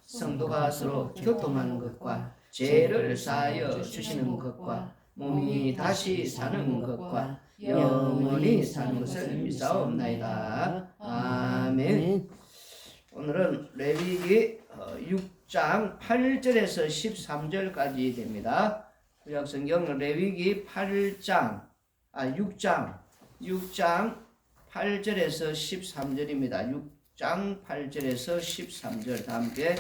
성도가 서로 교통하는 것과 죄를 사하여 주시는 것과 몸이 다시 사는 것과 영원히 사는 것을 믿사옵나이다. 아멘. 오늘은 레위기 6장 8절에서 13절까지 됩니다. 구약성경 레위기 6장 8절에서 13절입니다. 6장 8절에서 13절 다 함께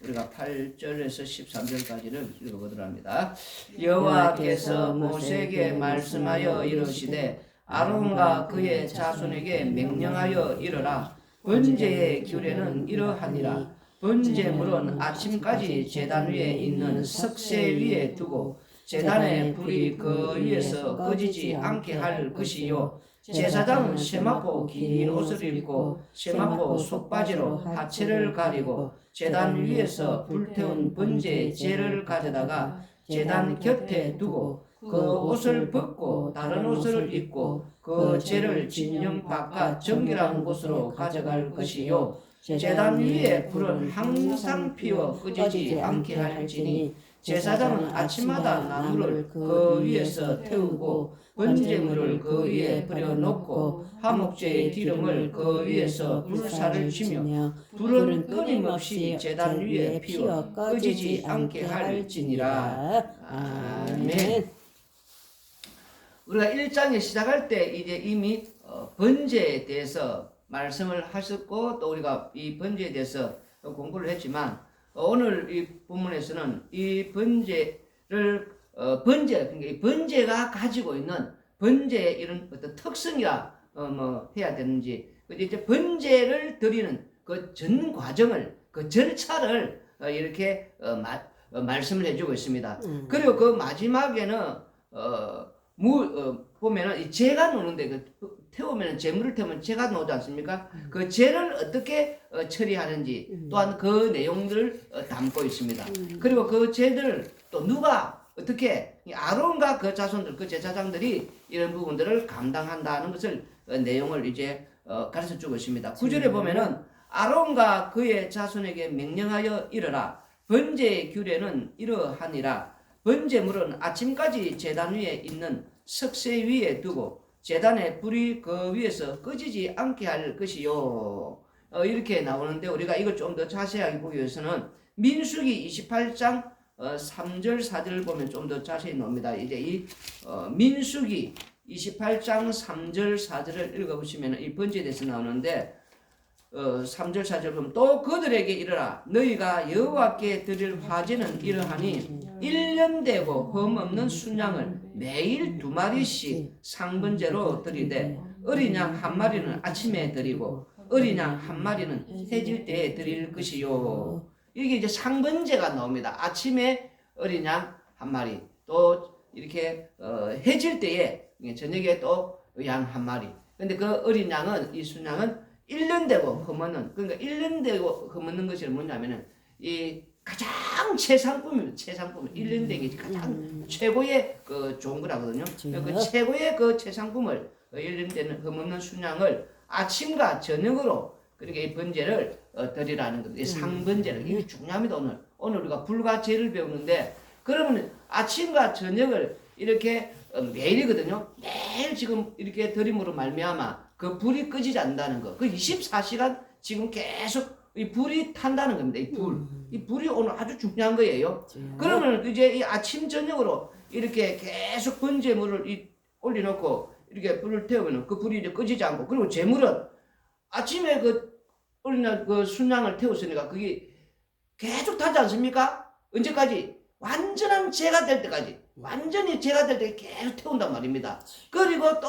우리가 8절에서 13절까지를 읽어보도록 합니다. 여호와께서 모세에게 말씀하여 이르시되 아론과 그의 자손에게 명령하여 이르라. 번제의 규례는 이러하니라. 번제물은 아침까지 제단 위에 있는 석쇠 위에 두고 제단의 불이 그 위에서 꺼지지 않게 할 것이요. 제사장은 세마포 긴 옷을 입고 세마포 속바지로 하체를 가리고 제단 위에서 불태운 번제의 재를 가져다가 제단 곁에 두고 그 옷을 벗고 다른 옷을 입고 그 재를 진영 바깥 정결한 곳으로 가져갈 것이요. 제단 위에 불은 항상 피워 꺼지지 않게 할지니 제사장은 아침마다 나무를 그 위에서 태우고 번제물을 그 위에 버려놓고 화목제의 기름을 그 위에서 불사를 치며 불은 끊임없이 제단 위에 피워 꺼지지 않게 할지니라. 아멘. 우리가 1장에 시작할 때 이제 이미 번제에 대해서 말씀을 하셨고 또 우리가 이 번제에 대해서 공부를 했지만 오늘 이 본문에서는 이 번제를 그러니까 이 번제가 가지고 있는 번제의 이런 어떤 특성이라 뭐 해야 되는지 이제 번제를 드리는 그 전 과정을 그 절차를 이렇게 말씀을 해주고 있습니다. 그리고 그 마지막에는 보면은 이 재가 노는데 태우면 재물을 태우면 재가 나오지 않습니까? 그 재를 어떻게 처리하는지 또한 그 내용들을 담고 있습니다. 그리고 그 재들을 또 누가 어떻게 아론과 그 자손들 그 제사장들이 이런 부분들을 감당한다는 것을 내용을 이제 가르쳐 주고 있습니다. 9절에 보면은 아론과 그의 자손에게 명령하여 이르라. 번제의 규례는 이러하니라. 번제물은 아침까지 제단 위에 있는 석쇠 위에 두고 제단의 불이 그 위에서 꺼지지 않게 할 것이요. 이렇게 나오는데 우리가 이걸 좀 더 자세하게 보기 위해서는 민수기 28장 3절 4절을 보면 좀 더 자세히 나옵니다. 이제 이 민수기 28장 3절 4절을 읽어보시면 이 번제에 대해서 나오는데 3절 4절 보면 또 그들에게 이르라. 너희가 여호와께 드릴 화제는 이러하니 1년 되고 흠없는 순양을 매일 2마리씩 상번제로 드리되 어린 양 1마리는 아침에 드리고 어린 양 1마리는 해질 때에 드릴 것이요. 이게 이제 상번제가 나옵니다. 아침에 어린 양 1마리 또 이렇게 해질 때에 저녁에 또 양 1마리. 근데 그 어린 양은 이 순양은 1년 되고 흠없는, 그러니까 1년 되고 흠없는 것이 뭐냐면은 이 가장 최상품입니다. 최상품. 1년 된 게 가장 최고의 그 좋은 거라거든요. 그 최고의 그 최상품을 1년 되는 흠없는 순양을 아침과 저녁으로 그렇게 이 번제를 드리라는 겁니다. 이 상번제를. 이게 중요합니다. 오늘 우리가 불과 제를 배우는데 그러면 아침과 저녁을 이렇게 매일이거든요. 매일 지금 이렇게 드림으로 말미암아 그 불이 끄지지 않는다는 거. 그 24시간 지금 계속 이 불이 탄다는 겁니다. 이 불. 이 불이 오늘 아주 중요한 거예요. 그러면 이제 이 아침 저녁으로 이렇게 계속 번제물을 올려놓고 이렇게 불을 태우면 그 불이 이제 끄지지 않고, 그리고 제물은 아침에 그 올리는 그 순양을 태웠으니까 그게 계속 타지 않습니까? 언제까지? 완전한 재가 될 때까지. 완전히 재가 될 때 계속 태운단 말입니다. 그리고 또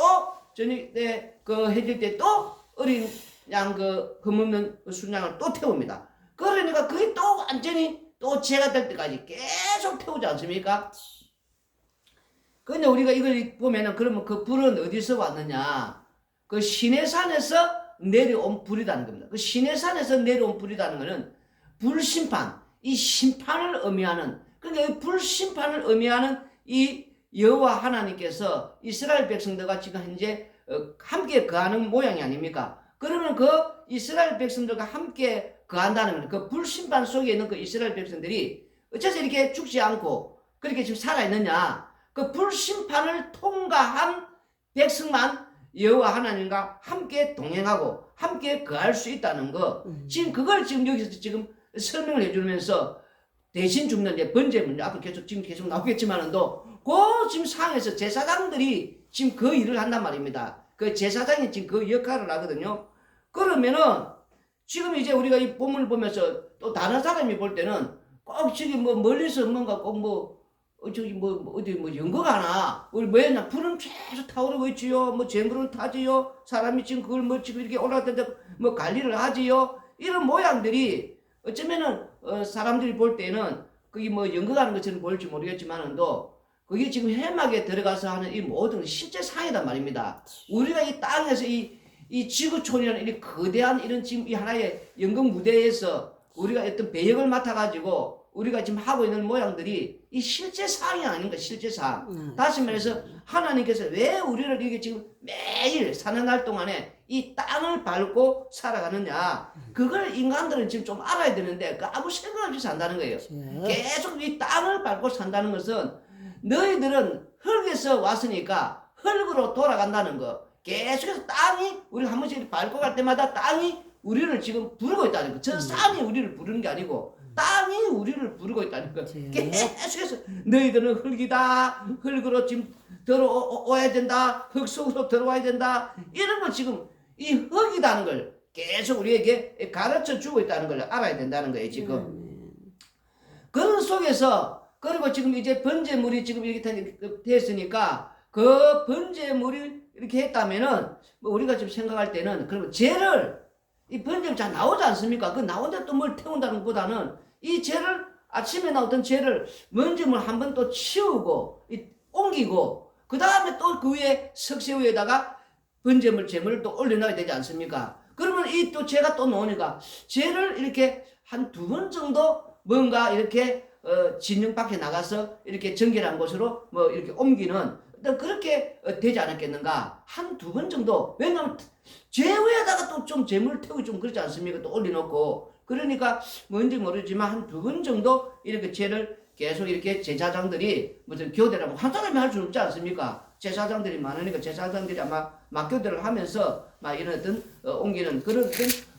저녁 때 그 해질 때 또 어린 양 그 흠없는 그 순양을 또 태웁니다. 그러니까 그게 또 완전히 또 재가 될 때까지 계속 태우지 않습니까? 근데 우리가 이걸 보면은 그러면 그 불은 어디서 왔느냐? 그 시내산에서 내려온 불이라는 겁니다. 그 시내산에서 내려온 불이라는 것은 불심판, 이 심판을 의미하는, 그러니까 이 불심판을 의미하는 이 여호와 하나님께서 이스라엘 백성들과 지금 현재 함께 거하는 모양이 아닙니까? 그러면 그 이스라엘 백성들과 함께 거한다는 그 불심판 속에 있는 그 이스라엘 백성들이 어째서 이렇게 죽지 않고 그렇게 지금 살아있느냐. 그 불심판을 통과한 백성만 여호와 하나님과 함께 동행하고 함께 거할 수 있다는 거. 지금 그걸 지금 여기서 지금 설명을 해주면서 대신 죽는 이제 번제 문제 앞으로 계속 나오겠지만은도 그 지금 상황에서 제사장들이 지금 그 일을 한단 말입니다. 그 제사장이 지금 그 역할을 하거든요. 그러면은 지금 이제 우리가 이 본문을 보면서 또 다른 사람이 볼 때는 꼭 저기 뭐 멀리서 뭔가 꼭 저기 어디 연거가 하나 우리 뭐였냐 불은 계속 타오르고 있지요. 뭐 쟁물은 타지요. 사람이 지금 그걸 뭐 지금 이렇게 올라갔는데 뭐 관리를 하지요. 이런 모양들이 어쩌면은 사람들이 볼 때는 그게 뭐 연거가 하는 것처럼 보일지 모르겠지만은도 그게 지금 해막에 들어가서 하는 이 모든 실제 상이란 말입니다. 우리가 이 땅에서 이 지구촌이라는 이 거대한 이런 지금 이 하나의 연극 무대에서 우리가 어떤 배역을 맡아가지고 우리가 지금 하고 있는 모양들이 이 실제 상이 아닌가, 실제 상. 다시 말해서 하나님께서 왜 우리를 이렇게 지금 매일 사는 날 동안에 이 땅을 밟고 살아가느냐. 그걸 인간들은 지금 좀 알아야 되는데 그 아무 생각 없이 산다는 거예요. 계속 이 땅을 밟고 산다는 것은 너희들은 흙에서 왔으니까 흙으로 돌아간다는 거. 계속해서 땅이 우리가 한 번씩 밟고 갈 때마다 땅이 우리를 지금 부르고 있다는 거. 저 산이 우리를 부르는 게 아니고 땅이 우리를 부르고 있다는 거. 계속해서 너희들은 흙이다. 흙으로 지금 들어와야 된다. 흙 속으로 들어와야 된다. 이런 걸 지금 이 흙이라는 걸 계속 우리에게 가르쳐 주고 있다는 걸 알아야 된다는 거예요, 지금. 그런 속에서 그리고 지금 이제 번제물이 지금 이렇게 됐으니까 그 번제물이 이렇게 했다면은 뭐 우리가 지금 생각할 때는 그러면 죄를 이 번제물 잘 나오지 않습니까? 그 나오는데 또 뭘 태운다는 것보다는 이 죄를 아침에 나오던 죄를 먼저 뭘 한 번 또 치우고 옮기고 그 다음에 또 그 위에 석쇠 위에다가 번제물 제물을 또 올려놔야 되지 않습니까? 그러면 이 또 죄가 또 나오니까 죄를 이렇게 한 2번 정도 뭔가 이렇게 진영 밖에 나가서 이렇게 정결한 곳으로 뭐 이렇게 옮기는 그렇게 되지 않았겠는가? 한 2번 정도. 왜냐하면 죄 위에다가 또 좀 재물을 태우기 좀 그렇지 않습니까? 또 올려놓고. 그러니까 뭔지 모르지만 한 2번 정도 이렇게 죄를 계속 이렇게 제사장들이 무슨 교대라고 한 사람이 할 수는 없지 않습니까? 제사장들이 많으니까 제사장들이 아마 막 교대를 하면서 막 이런 어떤 옮기는 그런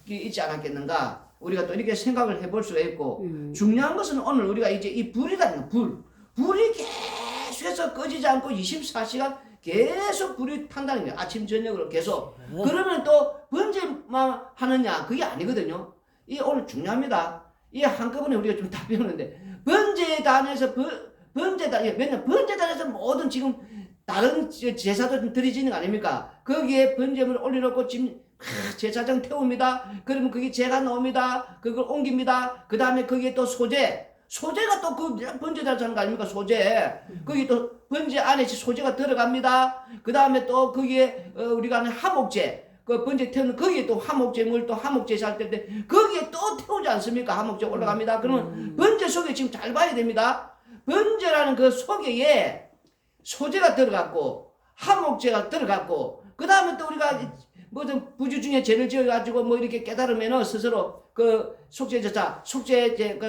게 있지 않았겠는가? 우리가 또 이렇게 생각을 해볼 수가 있고 중요한 것은 오늘 우리가 이제 이 불이라는 불이 계속해서 꺼지지 않고 24시간 계속 불이 탄다는 거예요. 아침 저녁으로 계속. 그러면 또 번제만 하느냐 그게 아니거든요. 이 오늘 중요합니다. 이 한꺼번에 우리가 좀 다 배우는데 번제단에서 왜냐면 번제단에서 모든 지금 다른 제사도 좀 드려지는 거 아닙니까? 거기에 번제물을 올려놓고 지금 제사장 태웁니다. 그러면 그게 제가 나옵니다. 그걸 옮깁니다. 그 다음에 거기에 또 소재가 또 그 번제단 하는 거 아닙니까? 소재. 거기 또 번제 안에 소재가 들어갑니다. 그 다음에 또 거기에 우리가 하는 화목제. 그 번제 태우는 거기에 또 화목제물 또 화목제사 할 때 거기에 또 태우지 않습니까? 화목제 올라갑니다. 그러면 번제 속에 지금 잘 봐야 됩니다. 번제라는 그 속에 소재가 들어갔고 화목제가 들어갔고 그 다음에 또 우리가 뭐든 부주 중에 죄를 지어가지고 뭐 이렇게 깨달으면은 스스로 그 속죄제사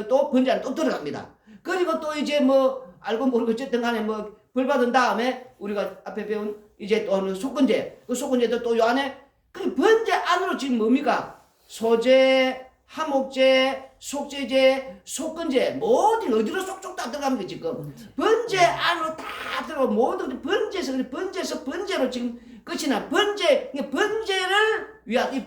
또 번제 안에 또 들어갑니다. 그리고 또 이제 뭐 알고 모르고 어쨌든 간에 뭐 벌 받은 다음에 우리가 앞에 배운 이제 또 하는 속건제 그 속건제도 또 요 안에 그 번제 안으로 지금 뭡니까? 소제, 화목제, 속죄제, 속건제 모든 어디로 쏙쏙 다 들어갑니다 지금. 번제 안으로 다 들어가 모든 번제에서 번제로 지금 끝이 나. 번제를 위한 이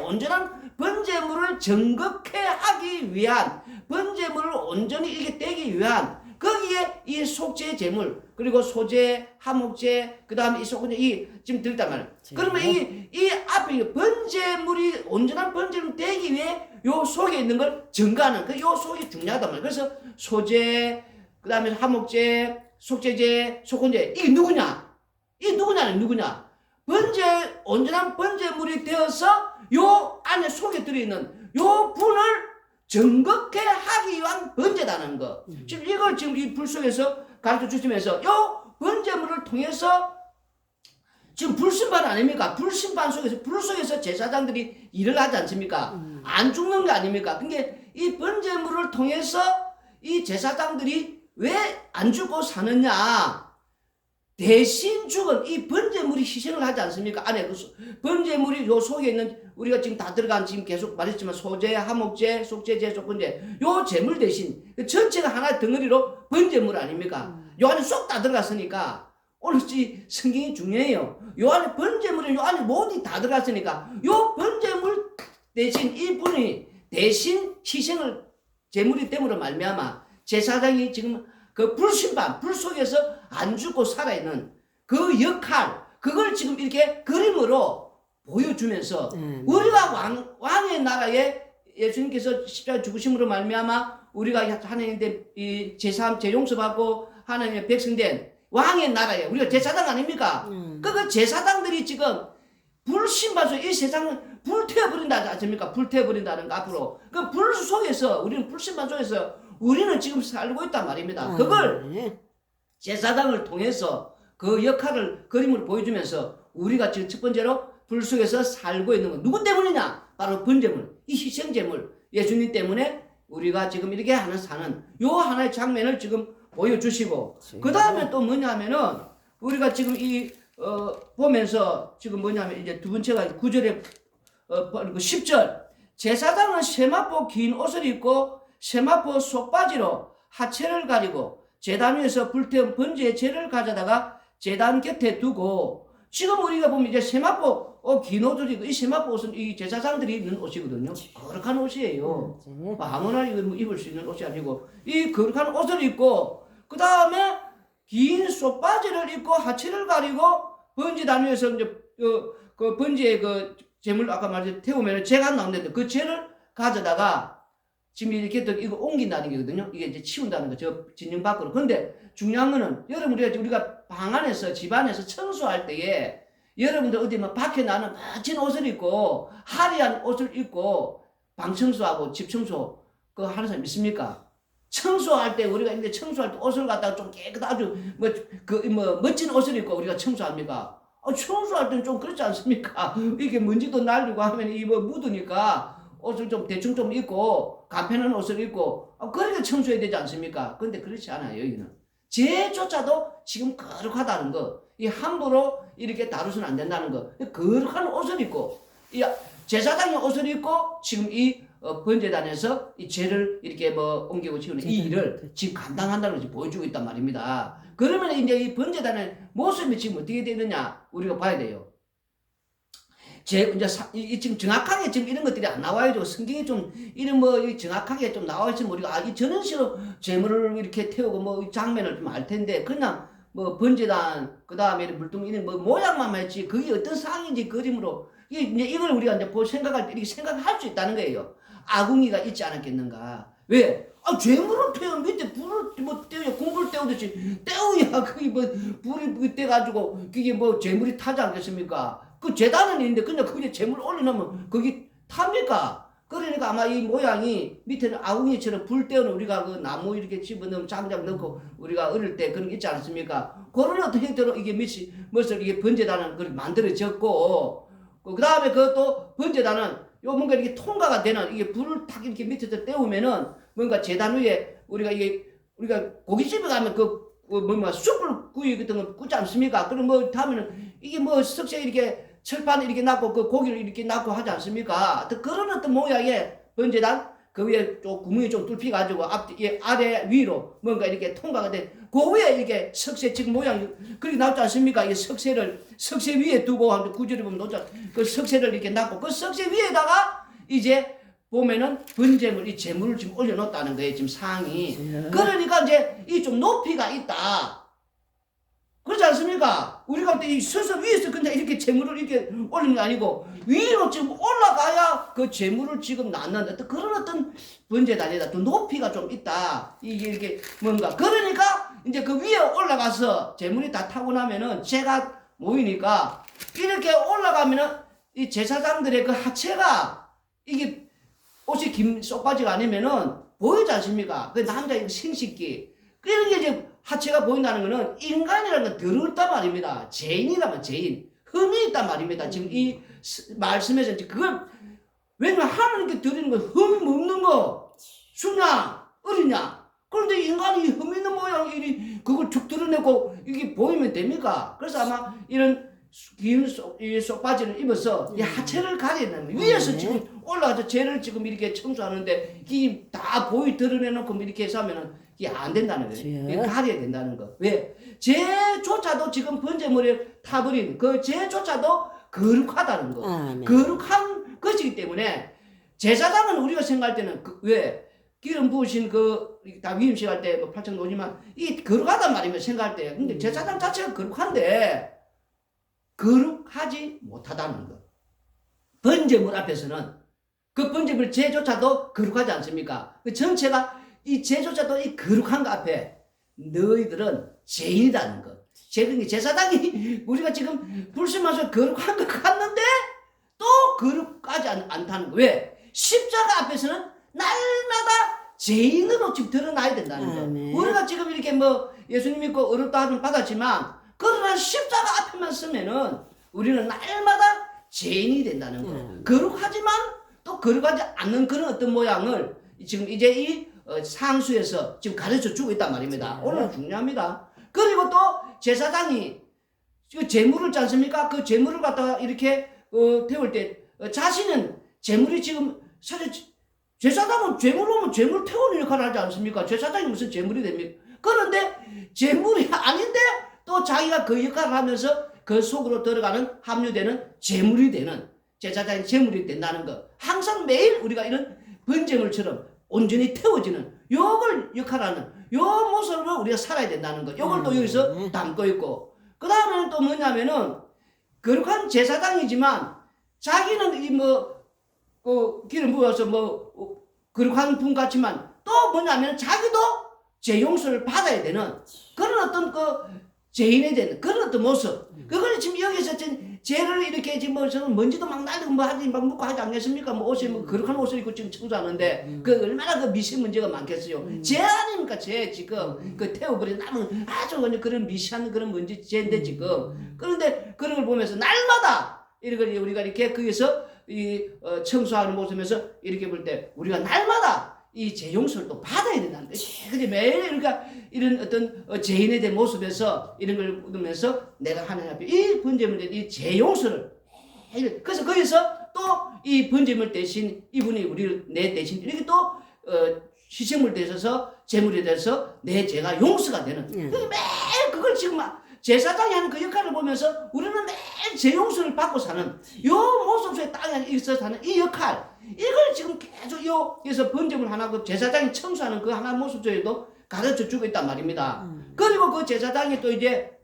온전한 번제물을 정극해 하기 위한 번제물을 온전히 이렇게 떼기 위한 거기에 이 속죄 제물 그리고 소제, 화목제 그 다음에 이 속건제 이 지금 들었단 말이에요. 그러면 이 앞에 번제물이 온전한 번제물 되기 위해 요 속에 있는 걸 증가하는 요 속이 중요하단 말이에요. 그래서 소제 그 다음에 화목제, 속죄제, 속건제 이게 누구냐? 누구냐? 온전한 번제물이 되어서 요 안에 속에 들어있는 요 분을 정극해 하기 위한 번제다는 거. 지금 이걸 지금 이 불 속에서 가르쳐 주시면서 요 번제물을 통해서 지금 불심판 아닙니까? 불심판 속에서, 불 속에서 제사장들이 일을 하지 않습니까? 안 죽는 거 아닙니까? 그러니까 이 번제물을 통해서 이 제사장들이 왜 안 죽고 사느냐? 대신 죽은 이 번제물이 희생을 하지 않습니까? 안에 그 번제물이 요 속에 있는 우리가 지금 다 들어간 지금 계속 말했지만 소제, 하목제, 속제제, 속건제 요 제물 대신 전체가 하나의 덩어리로 번제물 아닙니까? 요 안에 쏙 다 들어갔으니까 오늘 이 성경이 중요해요. 요 안에 번제물이 요 안에 모두 다 들어갔으니까 요 번제물 대신 이분이 대신 희생을 제물이 됨으로 말미암아 제사장이 지금 그 불심판, 불 속에서 안 죽고 살아있는 그 역할, 그걸 지금 이렇게 그림으로 보여주면서 우리가 왕의 나라에 예수님께서 십자가 죽으심으로 말미암아 우리가 하나님의 이 제3, 재용서받고 하나님의 백성된 왕의 나라에 우리가 제사장 아닙니까? 그 제사장들이 지금 불심판 속에 이 세상은 불태워버린다 않습니까? 불태워버린다는 거 앞으로. 그 불 속에서, 우리는 불심판 속에서 우리는 지금 살고 있단 말입니다. 그걸 제사장을 통해서 그 역할을 그림으로 보여주면서 우리가 지금 첫 번째로 불 속에서 살고 있는 건 누구 때문이냐? 바로 번제물, 이 희생제물, 예수님 때문에 우리가 지금 이렇게 사는 요 하나의 장면을 지금 보여주시고 그 다음에 또 뭐냐면은 우리가 지금 보면서 지금 뭐냐면 이제 두 번째가 9절에 10절 제사장은 세마포 긴 옷을 입고 세마포 속바지로 하체를 가리고 제단 위에서 불태운 번제의 재를 가져다가 제단 곁에 두고 지금 우리가 보면 이제 세마포 긴 옷을 입고 이 세마포 옷은 이 제사장들이 입는 옷이거든요. 거룩한 옷이에요. 아무나 입을 수 있는 옷이 아니고 이 거룩한 옷을 입고 그 다음에 긴 속바지를 입고 하체를 가리고 번제단 위에서 이제 그 번제의 그 재물 아까 말했듯이 태우면 재가 나오는데 그 재를 가져다가 지금 이렇게 또 이거 옮긴다는 게거든요. 이게 이제 치운다는 거죠. 진영 밖으로. 그런데 중요한 거는 여러분 우리가 방 안에서 집 안에서 청소할 때에 여러분들 어디 뭐 밖에 나는 멋진 옷을 입고 화려한 옷을 입고 방 청소하고 집 청소 그거 하는 사람 있습니까? 청소할 때 우리가 이제 청소할 때 옷을 갖다가 좀 아주 멋진 옷을 입고 우리가 청소합니까? 청소할 때는 좀 그렇지 않습니까? 이게 먼지도 날리고 하면 묻으니까 옷을 좀 대충 좀 입고 간편한 옷을 입고 그렇게 청소해야 되지 않습니까? 근데 그렇지 않아요. 여기는 죄조차도 지금 거룩하다는 거, 이 함부로 이렇게 다루서는 안 된다는 거, 거룩한 옷을 입고 이 제사장의 옷을 입고 지금 이 번제단에서 이 죄를 이렇게 옮기고 치우는 이 일을 지금 감당한다는 것을 보여주고 있단 말입니다. 그러면 이제 이 번제단의 모습이 지금 어떻게 되느냐 우리가 봐야 돼요. 지금 정확하게 지금 이런 것들이 안 나와야죠. 성경이 좀 이런 정확하게 좀 나와 있으면 우리가 이 저런 식으로 재물을 이렇게 태우고 장면을 좀 알 텐데 그냥 번제단 그 다음에 물동 이런 모양만 했지 그게 어떤 상황인지 그림으로 이걸 우리가 이제 생각할 때 이렇게 생각할 수 있다는 거예요. 아궁이가 있지 않았겠는가? 왜? 재물을 태우면 밑에 불을 떼우야 공불 떼우듯이 떼우야 그게 불이 떼가지고 그게 재물이 타지 않겠습니까? 그 제단은 있는데 그냥 거기에 재물 올려놓으면 거기 탑니까? 그러니까 아마 이 모양이 밑에는 아궁이처럼 불 때우는 우리가 그 나무 이렇게 집어넣으면 장작 넣고 우리가 어릴 때 그런 게 있지 않습니까? 그런 어떤 형태로 이게 무엇을 이게 번제단은 그렇게 만들어졌고 그 다음에 그것도 번제단은 요 뭔가 이렇게 통과가 되는 이게 불을 탁 이렇게 밑에서 떼우면은 뭔가 제단 위에 우리가 고깃집에 가면 숯불 구이 같은 거 굽지 않습니까? 그럼 다음에는 이게 석쇠 이렇게 철판 이렇게 놨고 그 고기를 이렇게 놨고 하지 않습니까? 그런 어떤 모양의 번제단 그 위에 좀 구멍이 좀 뚫혀가지고 아래 위로 뭔가 이렇게 통과가 돼. 그 위에 이렇게 석쇠 지금 모양이 그렇게 나오지 않습니까? 이 석쇠 위에 두고 한 구절에 보면 놓자. 그 석쇠를 이렇게 놨고 그 석쇠 위에다가 이제 보면은 번제물 이 재물을 지금 올려놓았다는 거예요. 지금 상이. 그러니까 이제 이 좀 높이가 있다. 그렇지 않습니까? 우리가 이 서서 위에서 그냥 이렇게 재물을 이렇게 올리는 게 아니고 위로 지금 올라가야 그 재물을 지금 낳는 그런 어떤 번제단이다. 또 높이가 좀 있다. 이게 이렇게 뭔가. 그러니까 이제 그 위에 올라가서 재물이 다 타고 나면은 재가 모이니까 이렇게 올라가면은 이 제사장들의 그 하체가 이게 옷이 긴 속바지가 아니면은 보이지 않습니까? 그 남자의 생식기. 이런 게 이제 하체가 보인다는 거는 인간이라는 건 더럽단 말입니다. 죄인이라면 죄인. 흠이 있단 말입니다. 지금 이 말씀에서 그걸 왜냐면 하나님께 드리는 건 흠이 없는 거 수냐 어리냐. 그런데 인간이 흠 있는 모양이 그걸 툭 드러내고 이게 보이면 됩니까? 그래서 아마 이런 긴 속바지를 입어서 이 하체를 가리는 위에서 지금 올라가서 죄를 지금 이렇게 청소하는데 이 다 드러내놓고 이렇게 해서 하면은 이게 안 된다는 거예요. 이게 가려야 된다는 거. 왜? 죄조차도 지금 번제물에 타버린 그 죄조차도 거룩하다는 거. 거룩한 것이기 때문에 제사장은 우리가 생각할 때는 왜? 기름 부으신 다 위임식 할 때 뭐 팔짱 놓지만 이게 거룩하단 말이면 생각할 때. 근데 제사장 자체가 거룩한데 거룩하지 못하다는 거. 번제물 앞에서는 그 번제물 제조차도 거룩하지 않습니까? 그 전체가 이 제조차도 이 거룩한 거 앞에 너희들은 죄인이라는 거. 제사장이 우리가 지금 불심하셔 거룩한 것 같는데 또 거룩하지 않다는 거. 왜? 십자가 앞에서는 날마다 죄인으로 지금 드러나야 된다는 거. 우리가 지금 이렇게 뭐 예수님 믿고 어렵다 하면 받았지만 그러나 십자가 앞에만 서면은 우리는 날마다 죄인이 된다는 거. 거룩하지만 또 거룩하지 않는 그런 어떤 모양을 지금 이제 이 상수에서 지금 가르쳐 주고 있단 말입니다. 오늘 중요합니다. 그리고 또 제사장이 제물을 지 않습니까? 그 제물을 갖다가 이렇게 태울 때 자신은 제물이 지금 사실 제사장은 제물 오면 제물 태우는 역할을 하지 않습니까? 제사장이 무슨 제물이 됩니까? 그런데 제물이 아닌데 또 자기가 그 역할을 하면서 그 속으로 들어가는 합류되는 제물이 되는 제사장이 제물이 된다는 거. 항상 매일 우리가 이런 번제물처럼 온전히 태워지는 요걸 역할하는 요 모습을 우리가 살아야 된다는 거. 요걸 또 여기서 담고 있고. 그 다음에는 또 뭐냐면은 거룩한 제사장이지만 자기는 기름 부어서 거룩한 분 같지만 또 뭐냐면 자기도 죄 용서를 받아야 되는 그런 어떤 죄인에 대한 그런 어떤 모습. 그걸 지금 여기서 죄를 이렇게 지금 저는 먼지도 막 날리고 막 묻고 하지 않겠습니까? 옷에 거룩한 옷을 입고 지금 청소하는데 얼마나 미세먼지가 많겠어요. 죄 아닙니까? 죄 지금 태워버린 남은 아주 그런 미세한 그런 먼지 죄인데 지금. 그런데 그런 걸 보면서 날마다 우리가 이렇게 거기서 청소하는 모습에서 이렇게 볼 때 우리가 날마다 이 죄 용서를 또 받아야 된다는 거지. 근데 매일 우리가 이런 어떤 죄인에 대한 모습에서 이런 걸 보면서 내가 하나님 앞에 이 번제물 이 죄 용서를 그래서 거기서 또 이 번제물 대신 이분이 우리를 내 대신 이렇게 또 희생물 되셔서 제물이 돼서 내 죄가 용서가 되는. 매일 그걸 지금 제사장이 하는 그 역할을 보면서 우리는 매일 죄 용서를 받고 사는 요 모습 속에 땅에 있어서 사는 이 역할. 이걸 지금 계속 여기서 번제물 하나 그 제사장이 청소하는 그 하나 모습 속에도 가르쳐 주고 있단 말입니다. 그리고 그 제사장이 또 이제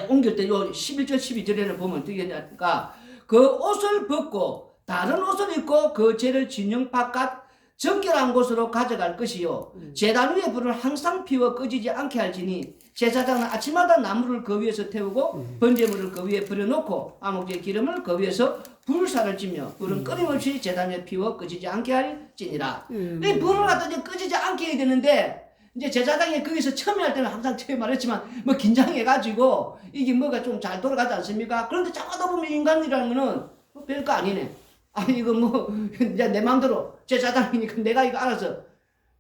옮길 때 요 11절 12절에는 보면 어떻게 되냐니까 그 옷을 벗고 다른 옷을 입고 그 죄를 진영 바깥 정결한 곳으로 가져갈 것이요 제단 위에 불을 항상 피워 꺼지지 않게 할지니 제사장은 아침마다 나무를 그 위에서 태우고 번제물을 그 위에 버려놓고 아목제 기름을 그 위에서 불사를 찌며 불은 끊임없이 제단 위에 피워 꺼지지 않게 할지니라. 이 불을 갖다 이제 꺼지지 않게 해야 되는데 이제 제사장이 거기서 처음에 할 때는 항상 처음에 말했지만 긴장해가지고 이게 뭐가 좀 잘 돌아가지 않습니까? 그런데 자꾸 하다 보면 인간이라는 거는 별거 아니네. 이거 이제 내 마음대로 제사장이니까 내가 이거 알아서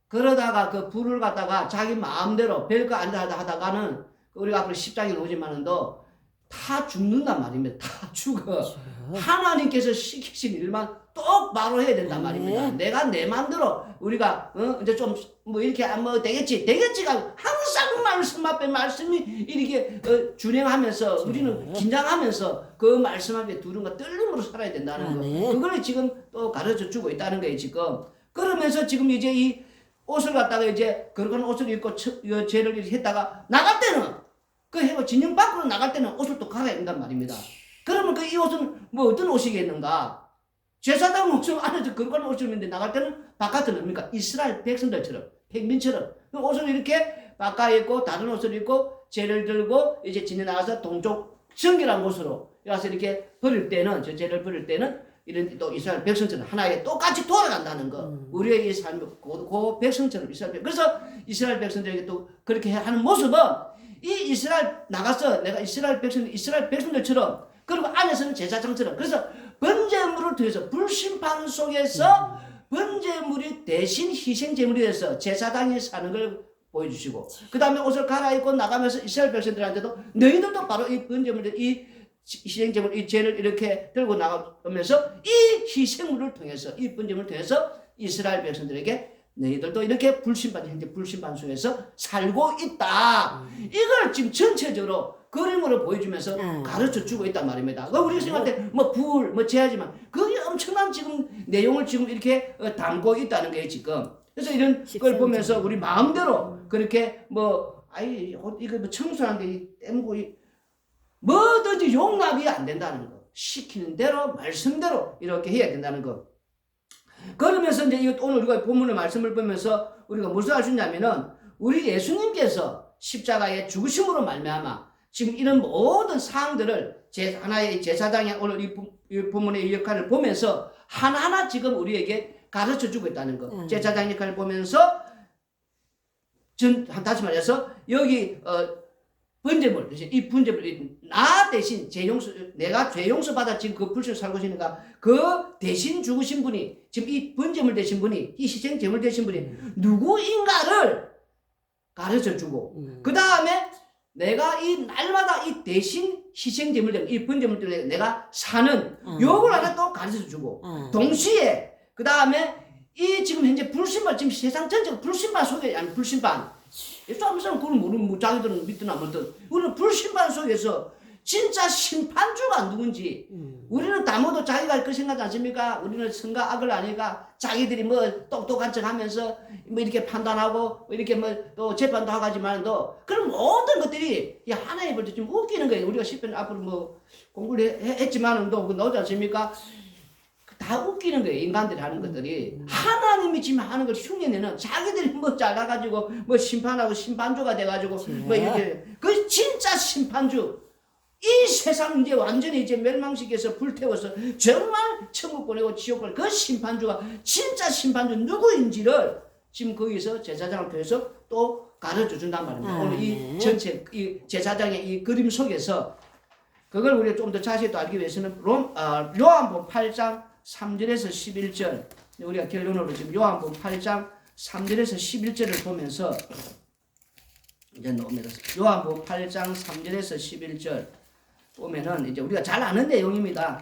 그러다가 그 불을 갖다가 자기 마음대로 별거 아니다 하다가는 우리가 앞으로 십장에 오지만은도 다 죽는단 말입니다. 다 죽어. 하나님께서 시키신 일만 똑바로 해야 된단 말입니다. 내가 내 마음대로 우리가 이제 좀 이렇게 되겠지가 항상 말씀 앞에 말씀이 이렇게 준행하면서 우리는 긴장하면서 그 말씀 앞에 두려움과 떨림으로 살아야 된다는 거. 그걸 지금 또 가르쳐 주고 있다는 거예요 지금. 그러면서 지금 이제 이 옷을 갖다가 이제 거룩한 옷을 입고 죄를 이렇게 했다가 나갈 때는 해고 진영 밖으로 나갈 때는 옷을 또 갈아야 된단 말입니다. 그러면 이 옷은 어떤 옷이겠는가? 제사장 옷을 안에서 거룩한 옷을 입는데 나갈 때는 바깥은 뭡니까? 이스라엘 백성들처럼 평민처럼 그 옷을 이렇게 바깥에 입고 다른 옷을 입고 죄를 들고 이제 진영 나가서 동쪽 정결한 곳으로 가서 이렇게 버릴 때는 죄를 버릴 때는 이런 또 이스라엘 백성처럼 하나에 똑같이 돌아간다는 거. 우리의 이 삶, 그 백성처럼 이스라엘 백성. 그래서 이스라엘 백성들에게 또 그렇게 하는 모습은 이 이스라엘 나가서 내가 이스라엘 백성들처럼 그리고 안에서는 제사장처럼. 그래서 번제물을 통해서 불심판 속에서 번제물이 대신 희생제물이 돼서 제사장이 사는 걸 보여주시고, 그 다음에 옷을 갈아입고 나가면서 이스라엘 백성들한테도 너희들도 바로 이 번제물, 이 희생제물, 이 죄를 이렇게 들고 나가면서 이 희생물을 통해서, 이 번제물을 통해서 이스라엘 백성들에게 너희들도 이렇게 현재 불심판 속에서 살고 있다. 이걸 지금 전체적으로 그림으로 보여주면서 가르쳐 주고 있단 말입니다. 우리가 생각할 때 제하지만 그게 엄청난 지금 내용을 지금 이렇게 담고 있다는 거예요, 지금. 그래서 이런 걸 보면서 우리 마음대로 그렇게 이거 청소하는데 땜고 뭐든지 용납이 안 된다는 거. 시키는 대로, 말씀대로 이렇게 해야 된다는 거. 그러면서 이제 오늘 우리가 본문의 말씀을 보면서 우리가 무슨 알 수 있냐면은 우리 예수님께서 십자가의 죽으심으로 말미암아 지금 이런 모든 사항들을 하나의 제사장의 오늘 이 본문의 이 역할을 보면서 하나하나 지금 우리에게 가르쳐 주고 있다는 거. 제사장 역할을 보면서 다시 말해서 여기 번제물, 이 번제물, 나 대신 내가 죄 용서 받아 지금 그 불신 살고 있으니까 그 대신 죽으신 분이, 지금 이 번제물 되신 분이, 이 희생제물 되신 분이 누구인가를 가르쳐 주고, 그 다음에 내가 이 날마다 이 대신 희생제물 되는 이 번제물 때문에 내가 사는 요걸 하나 또 가르쳐 주고, 동시에 그 다음에 이 지금 현재 불신반, 지금 세상 전체가 불신반 속에, 아니 불신반, 예수 한 사람 그걸 모르는, 자기들은 믿든 안 믿든, 우리는 불신반 속에서 진짜 심판주가 누군지, 우리는 다 모두 자기가 할 거 생각하지 않습니까? 우리는 선과 악을 아니까 자기들이 뭐 똑똑한 척 하면서 뭐 이렇게 판단하고 이렇게 뭐 또 재판도 하고 하지만도 그런 모든 것들이 이 하나님 볼 때 좀 웃기는 거예요. 우리가 10편 앞으로 뭐 공부를 했지만은 또 나오지 않습니까? 다 웃기는 거예요. 인간들이 하는 것들이. 하나님이 지금 하는 걸 흉내내는, 자기들이 뭐 잘나가지고 뭐 심판하고 심판주가 돼가지고 뭐 이렇게, 그 진짜 심판주, 이 세상 이제 완전히 이제 멸망시켜서 불태워서 정말 천국 보내고 지옥 보내고 그 심판주가 진짜 심판주 누구인지를 지금 거기서 제사장을 통해서 또 가르쳐 준단 말입니다. 오늘 이 전체 이 제사장의 이 그림 속에서 그걸 우리가 좀 더 자세히 또 알기 위해서는 요한복음 8장 3절에서 11절, 우리가 결론으로 지금 요한복음 8장 3절에서 11절을 보면서 이제 나옵니다. 요한복음 8장 3절에서 11절 보면은 이제 우리가 잘 아는 내용입니다.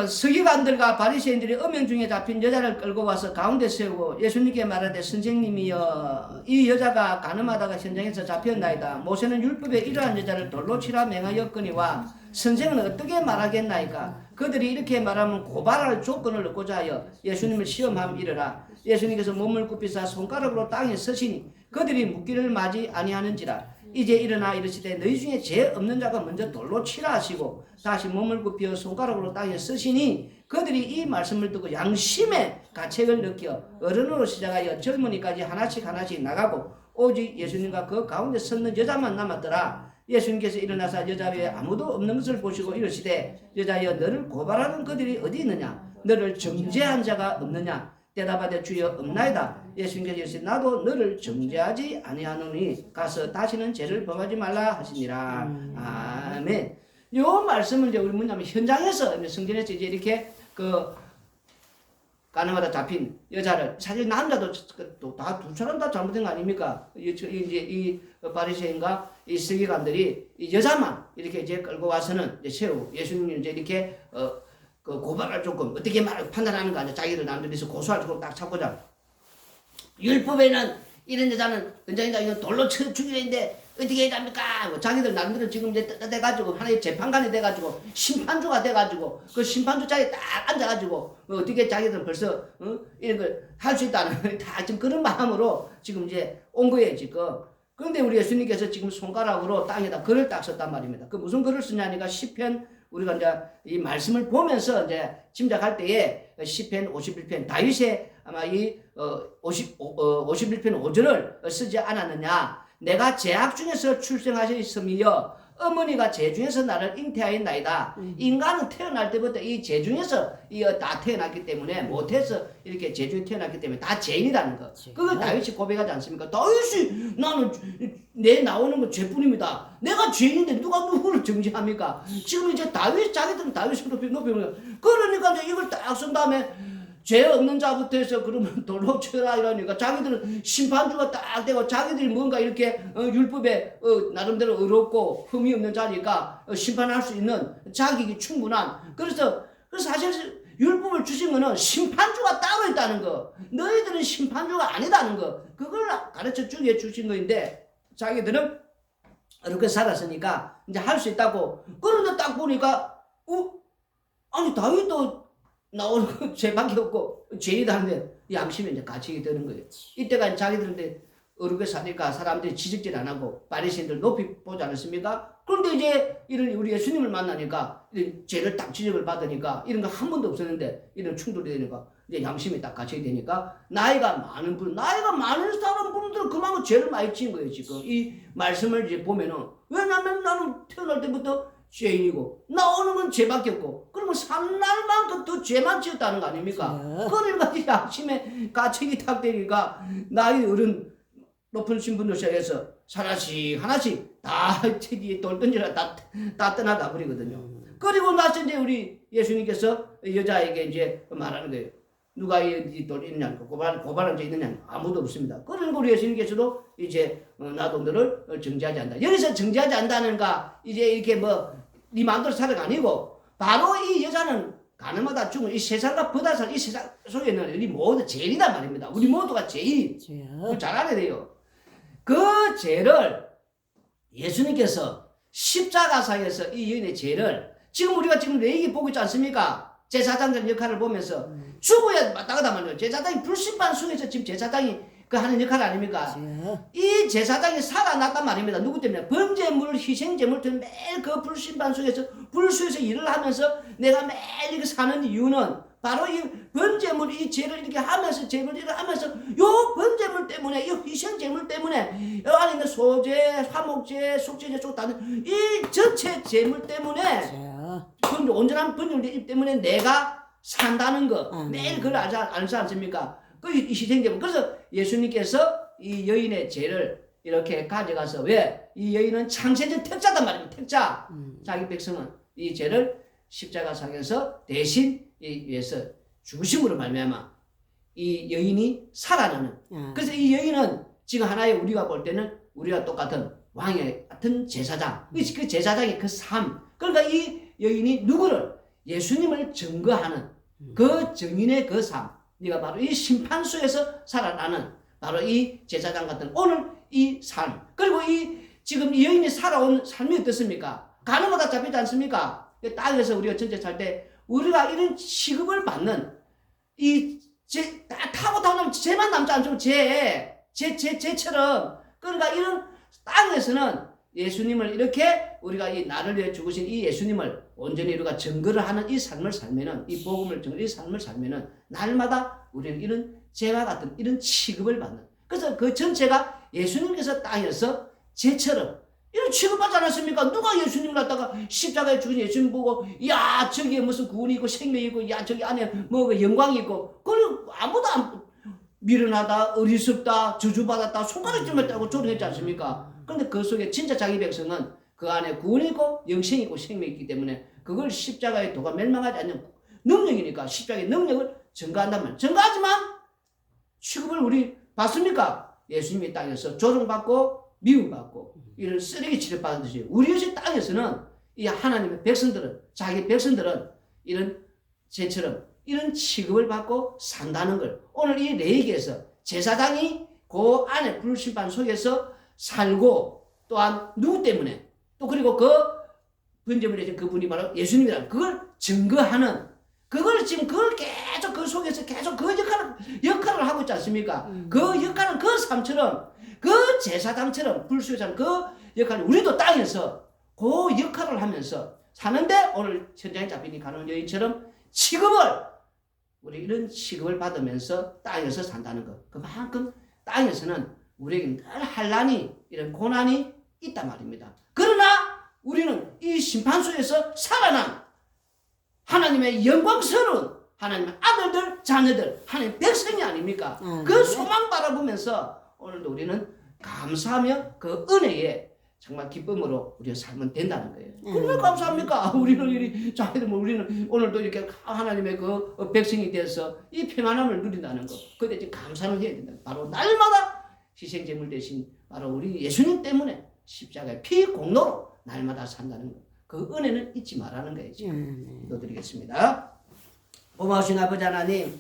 서기관들과 바리새인들이 음행 중에 잡힌 여자를 끌고 와서 가운데 세우고 예수님께 말하되, 선생님이여, 이 여자가 간음하다가 현장에서 잡혔나이다. 모세는 율법에 이러한 여자를 돌로 치라 맹하였거니와 선생은 어떻게 말하겠나이까? 그들이 이렇게 말하면 고발할 조건을 얻고자 하여 예수님을 시험함 이르라. 예수님께서 몸을 굽히사 손가락으로 땅에 서시니 그들이 묻기를 마지 아니하는지라. 이제 일어나 이르시되 너희 중에 죄 없는 자가 먼저 돌로 치라 하시고 다시 몸을 굽혀 손가락으로 땅에 쓰시니 그들이 이 말씀을 듣고 양심의 가책을 느껴 어른으로 시작하여 젊은이까지 하나씩 나가고 오직 예수님과 그 가운데 섰는 여자만 남았더라. 예수님께서 일어나사 여자 외에 아무도 없는 것을 보시고 이르시되, 여자여, 너를 고발하는 그들이 어디 있느냐? 너를 정죄한 자가 없느냐? 대답하되 주여 없나이다. 예수님께서 이르시되 나도 너를 정죄하지 아니하노니 가서 다시는 죄를 범하지 말라 하시니라. 아멘. 요 말씀을 이제 우리 뭐냐면 현장에서 성전에서 이제 이렇게 간음하다 잡힌 여자를, 사실 남자도 다 두 사람 다 잘못된 거 아닙니까? 이제 이 바리새인과 이 서기관들이 이 여자만 이렇게 이제 끌고 와서는 이제 세우고 예수님이 이제 이렇게 그 고발할 조건, 어떻게 판단하는 거 아니야. 자기들 남들이서 고소할 조건 딱 찾고자. 율법에는 이런 여자는 은장이다, 이건 돌로 죽이려 했는데 어떻게 해야 됩니까? 뭐 자기들 남들은 지금 이제 돼가지고 하나의 재판관이 돼가지고 심판주가 돼가지고 그 심판주 자리에 딱 앉아가지고 어떻게 자기들은 벌써 이런 걸 할 수 있다는 다 지금 그런 마음으로 지금 이제 온 거예요 지금. 그런데 우리 예수님께서 지금 손가락으로 땅에다 글을 딱 썼단 말입니다. 그 무슨 글을 쓰냐니까 시편, 우리가 이제 이 말씀을 보면서 이제 짐작할 때에 시편 51편 다윗의 아마 이 51편 5절을 쓰지 않았느냐. 내가 제약 중에서 출생하셨으며 어머니가 재중에서 나를 잉태하였나이다. 인간은 태어날 때부터 이 재중에서 다 태어났기 때문에 못해서 이렇게 재중에 태어났기 때문에 다 죄인이라는 거. 그걸 다윗이 고백하지 않습니까? 다윗이 나는 내 나오는 건 죄뿐입니다. 내가 죄인인데 누가 누구를 정죄합니까? 지금 이제 자기들은 다윗을 높이는 그러니까 이제 이걸 딱 쓴 다음에 죄 없는 자부터 해서 그러면 돌로 쳐라 이러니까 자기들은 심판주가 딱 되고 자기들이 뭔가 이렇게 율법에 나름대로 의롭고 흠이 없는 자니까 심판할 수 있는 자격이 충분한 그래서 사실 율법을 주신 거는 심판주가 따로 있다는 거 너희들은 심판주가 아니다는 거 그걸 가르쳐 주게 주신 거인데 자기들은 이렇게 살았으니까 이제 할 수 있다고 그런데 딱 보니까 아니 다윗도 나오는 거 죄밖에 없고 죄이다 하는데 양심이 이제 가책이 되는 거예요. 이때가 자기들한테 어렵게 사니까 사람들이 지적질 안 하고 바리새인들 높이 보지 않았습니까? 그런데 이제 이런 우리 예수님을 만나니까 이런 죄를 딱 지적을 받으니까 이런 거 한 번도 없었는데 이런 충돌이 되니까 이제 양심이 딱 가책이 되니까 나이가 많은 사람들은 그만큼 죄를 많이 지은 거예요. 지금 이 말씀을 이제 보면은 왜냐면 나는 태어날 때부터 죄인이고 나오는 건 죄밖에 없고 그러면 삼날만큼 더 죄만 지었다는 거 아닙니까? 그러니까 양심에 가책이 탁 되니까 나이 어른 높은 신분들 시작해서 하나씩 다 뒤에 돌 던지라 다 떠나가 버리거든요. 그리고 나서 이제 우리 예수님께서 여자에게 이제 말하는 거예요. 누가 이 돌 있느냐 고발한 자 있느냐 아무도 없습니다. 그러니까 우리 예수님께서도 이제 나동들을 정죄하지 않는다. 여기서 정죄하지 않는다는가 이제 이렇게 네 마음대로 살아가 아니고 바로 이 여자는 가늠하다 죽은 이 세상과 보다살 이 세상 속에는 우리 모두 죄인이란 말입니다. 우리 모두가 죄인. 그걸 잘 알아야 돼요. 그 죄를 예수님께서 십자가상에서 이 여인의 죄를 지금 우리가 지금 레위기 보고 있지 않습니까? 제사장들 역할을 보면서 죽어야 마땅하단 말이에요. 제사장이 불심판 속에서 지금 제사장이 그 하는 역할 아닙니까? 이 제사장이 살아났단 말입니다. 누구 때문에? 번제물, 희생제물 때문에 매일 그 불심판 속에서 불수에서 일을 하면서 내가 매일 이렇게 사는 이유는 바로 이 번제물, 이 죄를 이렇게 하면서 제물을 하면서 요 번제물 때문에 이 희생제물 때문에 요 안에 있는 소제, 화목제, 속죄제 쪽 다는 이 전체 제물 때문에 온전한 번제물 때문에 내가 산다는 거 매일 그걸 알지 않습니까? 그 희생제물. 그래서 예수님께서 이 여인의 죄를 이렇게 가져가서 왜? 이 여인은 창세전 택자단 말입니다. 택자. 자기 백성은 이 죄를 십자가상에서 대신 위해서 죽으심으로 말미암아 이 여인이 살아나는. 그래서 이 여인은 지금 하나의 우리가 볼 때는 우리와 똑같은 왕의 같은 제사장. 그 제사장의 그 삶. 그러니까 이 여인이 누구를? 예수님을 증거하는 그 증인의 그 삶. 네가 바로 이 심판 속에서 살아나는 바로 이 제사장 같은 오늘 이 삶. 그리고 지금 이 여인이 살아온 삶이 어떻습니까? 가늠하다 잡히지 않습니까? 땅에서 우리가 전체 살 때 우리가 이런 취급을 받는 타고 타면 죄만 남지 않죠. 죄처럼. 그러니까 이런 땅에서는 예수님을 이렇게 우리가 이 나를 위해 죽으신 이 예수님을 온전히 우리가 증거를 하는 이 삶을 살면은 이 복음을 증거 이 삶을 살면은 날마다 우리는 이런 죄와 같은 이런 취급을 받는. 그래서 그 전체가 예수님께서 땅에서 죄처럼 이런 취급받지 않았습니까? 누가 예수님을 갖다가 십자가에 죽은 예수님 보고 야 저기에 무슨 구원이 있고 생명이 있고 야 저기 안에 뭐 영광이 있고 그걸 아무도 안 미련하다 어리석다 저주받았다 손가락질만 따고 조롱했지 않습니까? 그런데 그 속에 진짜 자기 백성은 그 안에 구원이 있고 영생이 있고 생명이 있기 때문에 그걸 십자가에 도가 멸망하지 않는 능력이니까 십자가의 능력을 증거한단 말이에요. 증거하지만 취급을 우리 받습니까? 예수님이 땅에서 조롱받고 미움받고 이런 쓰레기 취급받듯이 우리 땅에서는 이 하나님의 백성들은 자기 백성들은 이런 죄처럼 이런 취급을 받고 산다는 걸 오늘 이 레위기에서 제사장이 그 안에 불심판 속에서 살고 또한 누구 때문에 또 그리고 그 번제물에 신 그분이 바로 예수님이라는 그걸 증거하는 그걸 지금 그걸 계속 그 속에서 계속 그 역할을 하고 있지 않습니까? 그 역할은 그 삶처럼 그 제사장처럼 불수요장 그 역할을 우리도 땅에서 그 역할을 하면서 사는데 오늘 현장에 잡히니 가는 여인처럼 취급을 우리 이런 취급을 받으면서 땅에서 산다는 것 그만큼 땅에서는 우리에게 늘 환난이 이런 고난이 있단 말입니다. 그러나 우리는 이 심판소에서 살아난 하나님의 영광스러운 하나님의 아들들, 자녀들, 하나님의 백성이 아닙니까? 그 소망 바라보면서 오늘도 우리는 감사하며 그 은혜에 정말 기쁨으로 우리가 살면 된다는 거예요. 얼마나 감사합니까? 우리는 우리는 오늘도 이렇게 하나님의 그 백성이 되어서 이 평안함을 누린다는 거. 그때 이제 감사를 해야 된다. 바로 날마다 희생제물 대신 바로 우리 예수님 때문에 십자가의 피 공로로 날마다 산다는 거. 그 은혜는 잊지 말라는 거예요. 기도드리겠습니다. 고마우신 아버지 하나님,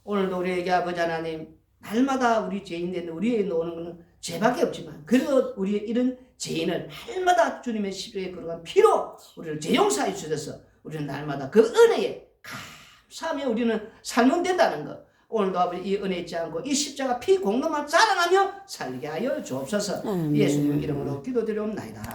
오늘도 우리에게 아버지 하나님, 날마다 우리 죄인 된 우리에게 오는 것은 죄밖에 없지만, 그래도 우리의 이런 죄인을 날마다 주님의 십자가에 걸어간 피로 우리를 죄용사해 주셔서 우리는 날마다 그 은혜에 감사하며 우리는 살면 된다는 것. 오늘도 아버지 이 은혜 잊지 않고 이 십자가 피 공로만 자랑하며 살게 하여 주옵소서. 예수님 이름으로 기도드리옵나이다.